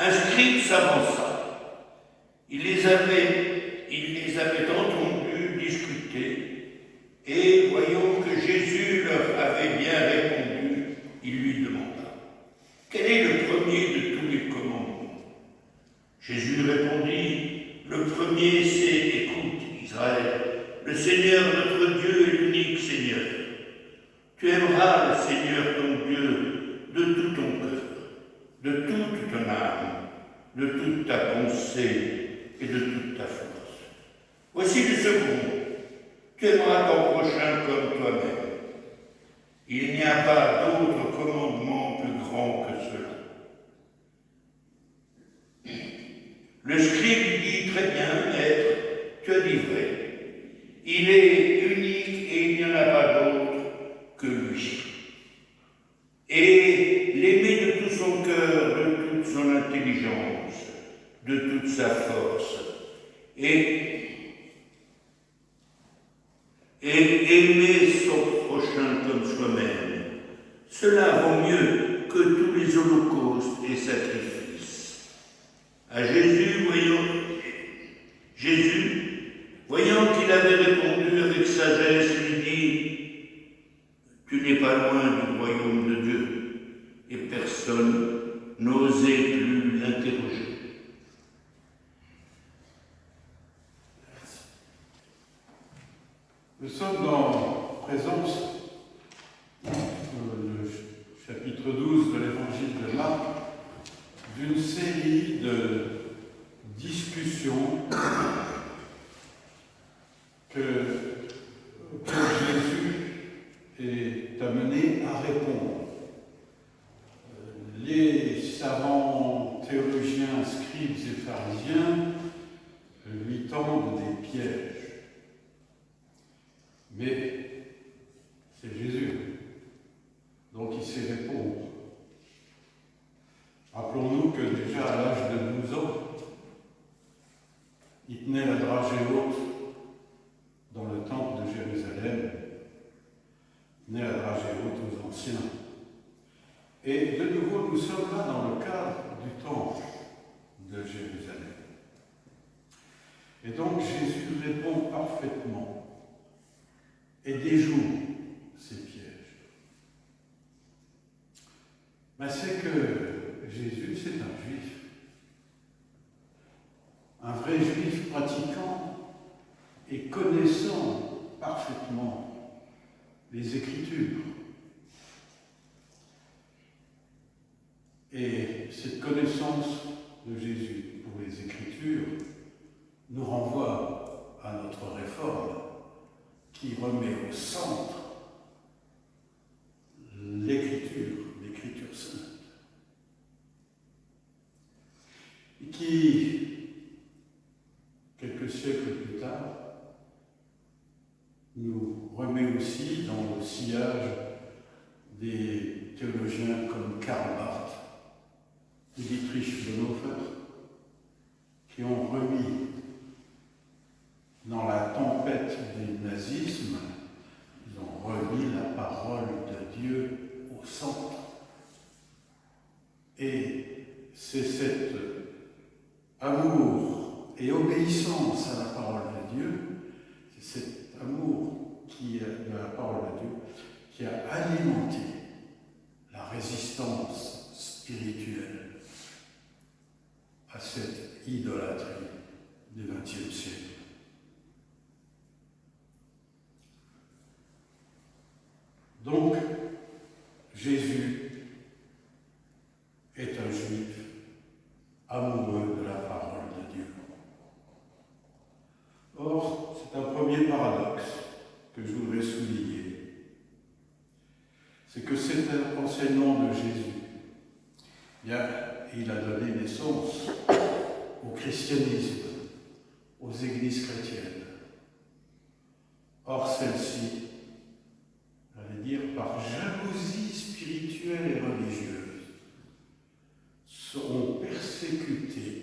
Un scribe s'avança. Il les avait entendus discuter, et voyant que Jésus leur avait bien répondu, il lui demanda: quel est le premier de tous les commandements? Jésus répondit: le premier, c'est: écoute, Israël, le Seigneur notre Dieu est l'unique Seigneur. Tu aimeras le Seigneur ton Dieu de tout ton cœur, de toute ton âme, de toute ta pensée et de toute ta force. Voici le second: tu aimeras ton prochain comme toi-même. Il n'y a pas d'autre commandement plus grand que cela. Le scribe lui dit: très bien, maître, tu as dit vrai. Il est unique et il n'y en a pas d'autre que lui. Et l'aimer de tout son cœur, de toute son intelligence, de toute sa force, et aimer son prochain comme soi-même, cela vaut mieux que tous les holocaustes et sacrifices. À Jésus, voyant qu'il avait répondu avec sagesse, lui dit: tu n'es pas loin du royaume de Dieu. Et personne n'osait plus l'interroger. Nous sommes en présence, le chapitre 12 de l'évangile de Marc, d'une série de discussions que Jésus est amené à répondre. Les savants théologiens, scribes et pharisiens lui tendent des pièges. Mais c'est Jésus, donc il sait répondre. Rappelons-nous que déjà à l'âge de 12 ans, il tenait la dragée haute dans le temple de Jérusalem, il tenait la dragée haute aux anciens. Et de nouveau, nous sommes là dans le cadre du temple de Jérusalem. Et donc Jésus répond parfaitement et déjoue ces pièges. Mais c'est que Jésus, c'est un juif. Un vrai juif pratiquant et connaissant parfaitement les Écritures. Et cette connaissance de Jésus pour les Écritures nous renvoie à notre réforme qui remet au centre l'Écriture sainte. Et qui, quelques siècles plus tard, nous remet aussi dans le sillage des théologiens comme Karl Barth et Dietrich Bonhoeffer, qui ont remis dans la tempête du nazisme, ils ont remis la parole de Dieu au centre. Et c'est cet amour et obéissance à la parole de Dieu, c'est cet amour de la parole de Dieu qui a alimenté la résistance spirituelle à cette idolâtrie du XXe siècle. Donc, Jésus est un juif amoureux de la parole de Dieu. Or, c'est un premier paradoxe que je voudrais souligner. C'est que cet enseignement de Jésus, il a donné naissance au christianisme, aux églises chrétiennes. Or, celles-ci, j'allais dire, par jalousie spirituelle et religieuse, seront persécutés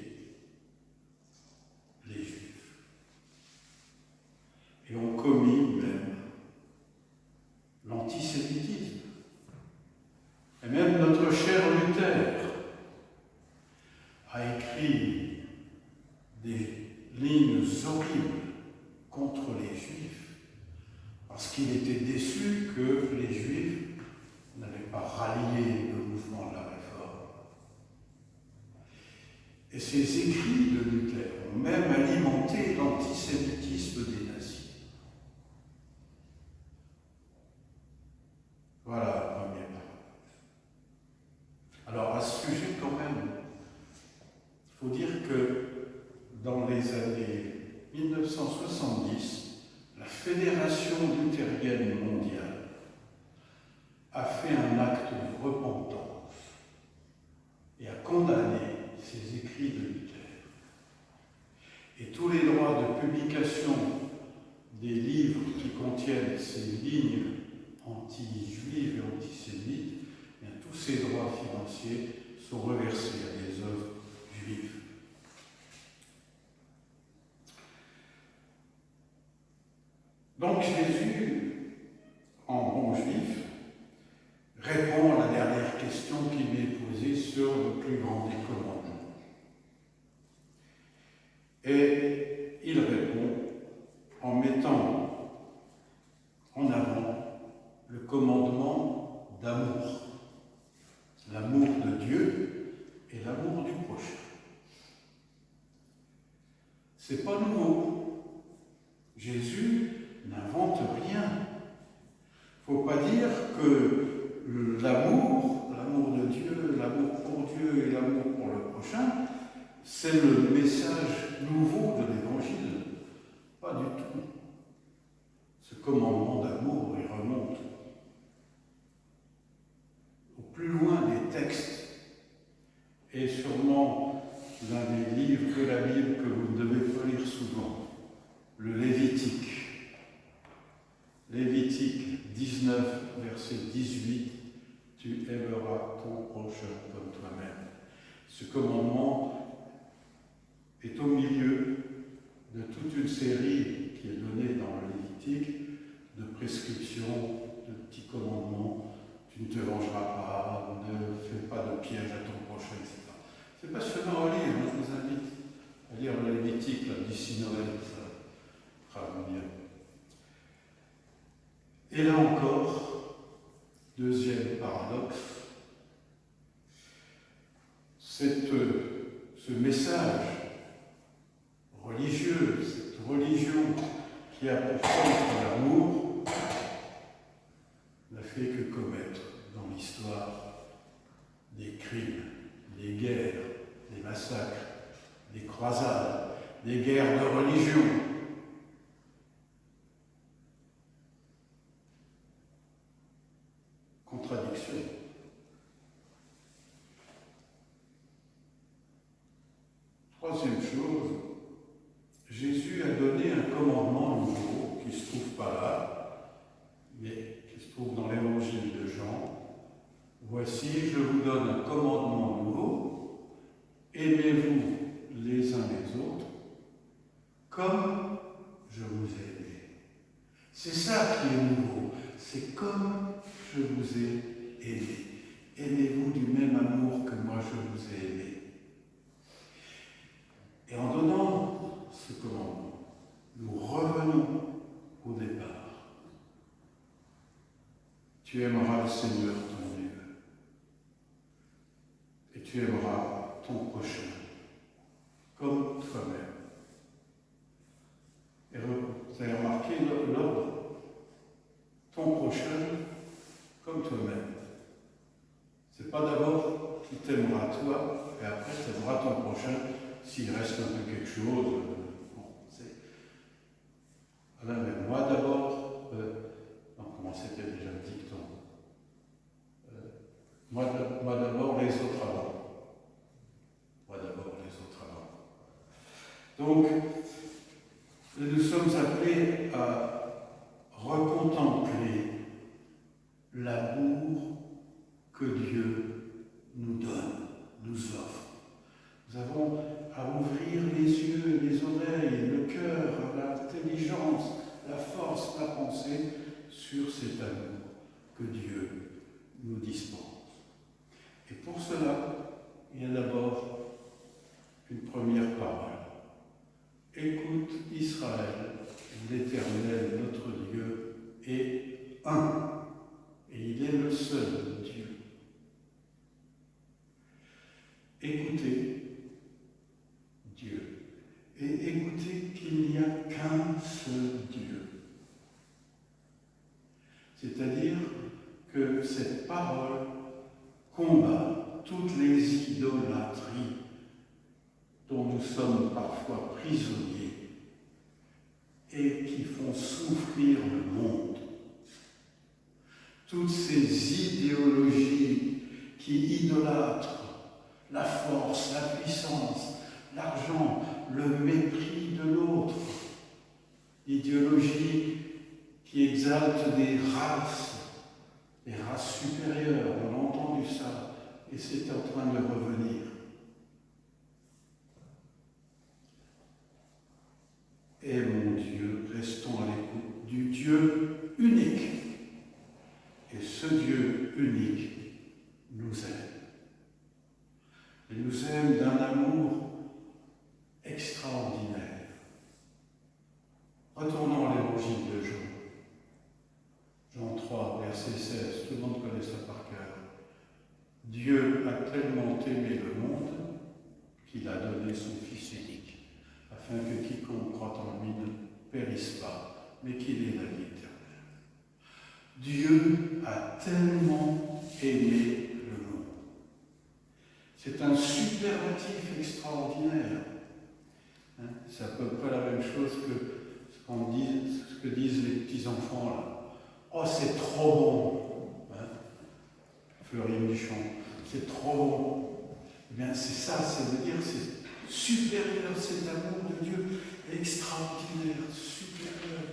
les Juifs et ont commis même l'antisémitisme. Et même notre cher Luther a écrit des lignes horribles contre les Juifs, parce qu'il était déçu que les Juifs n'avaient pas rallié le mouvement de la Réforme. Et ces écrits de Luther ont même alimenté l'antisémitisme des nazis. Voilà le premier paradoxe. Alors à ce sujet quand même, il faut dire que dans les années 1970, la Fédération luthérienne mondiale a fait un acte de repentance et a condamné ces écrits de Luther. Et tous les droits de publication des livres qui contiennent ces lignes anti-juives et antisémites, bien, tous ces droits financiers sont reversés à des œuvres juives. Donc Jésus, en bon juif, répond à la dernière question qui lui est posée sur le plus grand des commandements. Et il répond en mettant en avant le commandement d'amour. L'amour de Dieu et l'amour du prochain. C'est pas nouveau. Jésus n'invente rien. Il ne faut pas dire que l'amour de Dieu, l'amour pour Dieu et l'amour pour le prochain, c'est le message nouveau de l'Évangile. Pas du tout. Ce commandement d'amour, il remonte au plus loin des textes, et sûrement l'un des livres de la Bible que vous ne devez pas lire souvent, le Lévitique. Lévitique 19, verset 18, tu aimeras ton prochain comme toi-même. Ce commandement est au milieu de toute une série qui est donnée dans le Lévitique de prescriptions, de petits commandements. Tu ne te vengeras pas, ne fais pas de piège à ton prochain, etc. C'est passionnant à lire, je vous invite à lire le Lévitique là, d'ici Noël, ça fera bien. Et là encore, deuxième paradoxe, ce message religieux, cette religion qui a pour centre l'amour, n'a fait que commettre dans l'histoire des crimes, des guerres, des massacres, des croisades, des guerres de religion. Contradiction. Troisième chose, Jésus a donné un commandement nouveau qui ne se trouve pas là, mais qui se trouve dans l'évangile de Jean. Voici, je vous donne un commandement nouveau, aimez-vous les uns les autres, comme je vous ai aimé. C'est ça qui est nouveau, c'est comme je vous ai aimé. Aimez-vous du même amour que moi je vous ai aimé. Et en donnant ce commandement, nous revenons au départ. Tu aimeras le Seigneur ton Dieu. Et tu aimeras ton prochain comme toi-même. Et vous avez remarqué l'ordre. Ton prochain comme toi-même. C'est pas d'abord qui t'aimera toi, et après tu aimeras ton prochain s'il reste un peu quelque chose. Bon, c'est... Voilà, mais moi d'abord, non, comment c'était déjà le dicton moi d'abord, les autres avant. Moi d'abord, les autres avant. Donc, nous sommes appelés à recontempler l'amour que Dieu nous donne, nous offre. Nous avons à ouvrir les yeux, les oreilles, le cœur, l'intelligence, la force, la pensée sur cet amour que Dieu nous dispense. Et pour cela, il y a d'abord écoutez Dieu. Et écoutez qu'il n'y a qu'un seul Dieu. C'est-à-dire que cette parole combat toutes les idolâtries dont nous sommes parfois prisonniers et qui font souffrir le monde. Toutes ces idéologies qui idolâtrent la force, la puissance, l'argent, le mépris de l'autre, l'idéologie qui exalte des races supérieures, on a entendu ça, et c'est en train de revenir. Et mon Dieu, restons à l'écoute du Dieu unique. Et ce Dieu unique nous aime. Il nous aime d'un amour extraordinaire. Retournons à l'évangile de Jean. Jean 3, verset 16, tout le monde connaît ça par cœur. Dieu a tellement aimé le monde qu'il a donné son Fils unique, afin que quiconque croit en lui ne périsse pas, mais qu'il ait la vie éternelle. Dieu a tellement aimé le monde. C'est un superlatif extraordinaire. C'est à peu près la même chose que ce que disent les petits-enfants là. Oh, c'est trop bon, Fleury Michon, c'est trop bon. Eh bien, c'est ça, ça veut dire c'est supérieur, cet amour de Dieu, extraordinaire, supérieur.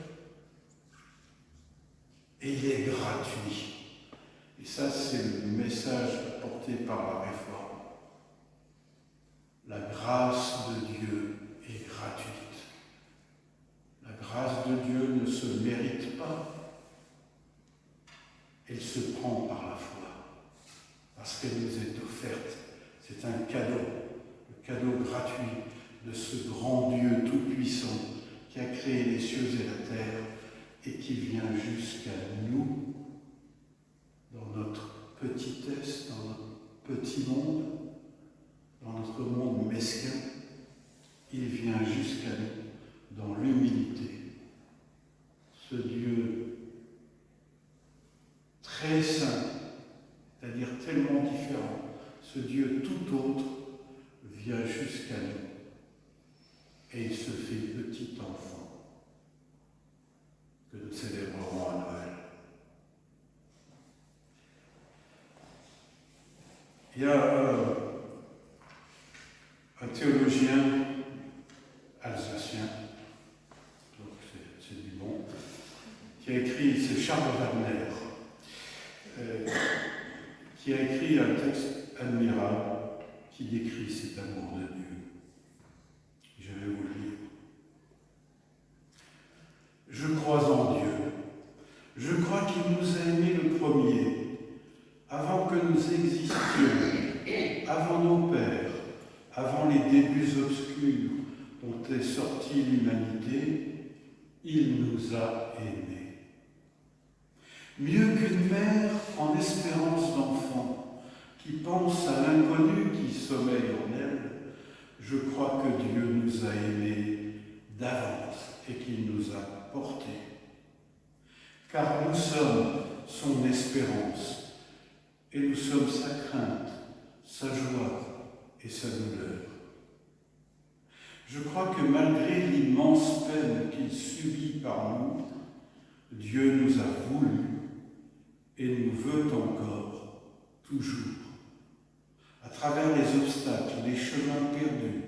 Et il est gratuit. Et ça, c'est le message porté par la Réforme. La grâce de Dieu est gratuite. La grâce de Dieu ne se mérite pas. Elle se prend par la foi, parce qu'elle nous est offerte. C'est un cadeau, le cadeau gratuit de ce grand Dieu tout-puissant qui a créé les cieux et la terre et qui vient jusqu'à nous, dans notre petitesse, dans notre petit monde, dans notre monde mesquin. Il vient jusqu'à nous dans l'humilité. Ce Dieu très saint, c'est-à-dire tellement différent, ce Dieu tout autre vient jusqu'à nous et il se fait petit enfant que nous célébrerons à Noël. Il y a un théologien alsacien, donc c'est du bon, qui a écrit, c'est Charles Wagner, qui a écrit un texte admirable qui décrit cet amour de Dieu. Je vais vous le lire. Je crois en Dieu. Je crois qu'il nous a aimés le premier, avant que nous existions, avant nos pères, avant les débuts obscurs dont est sortie l'humanité. Il nous a aimés. Mieux qu'une mère en espérance d'enfant, qui pense à l'inconnu qui sommeille en elle, je crois que Dieu nous a aimés d'avance et qu'il nous a portés. Car nous sommes son espérance, et nous sommes sa crainte, sa joie et sa douleur. Je crois que malgré l'immense peine qu'il subit par nous, Dieu nous a voulu et nous veut encore, toujours. À travers les obstacles, les chemins perdus,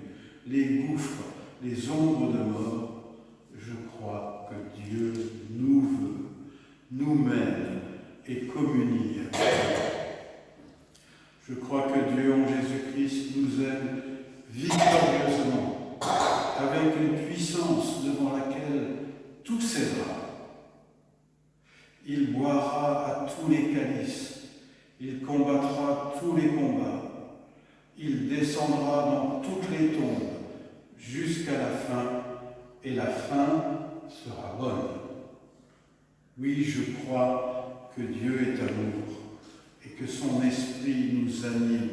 les gouffres, les ombres de mort, je crois que Dieu nous veut, nous mène et communie avec nous. Je crois que Dieu en Jésus-Christ nous aime victorieusement, avec une puissance devant laquelle tout cédera. Il boira à tous les calices, il combattra tous les combats, il descendra dans toutes les tombes jusqu'à la fin, et la fin sera bonne. Oui, je crois que Dieu est amour et que son esprit nous anime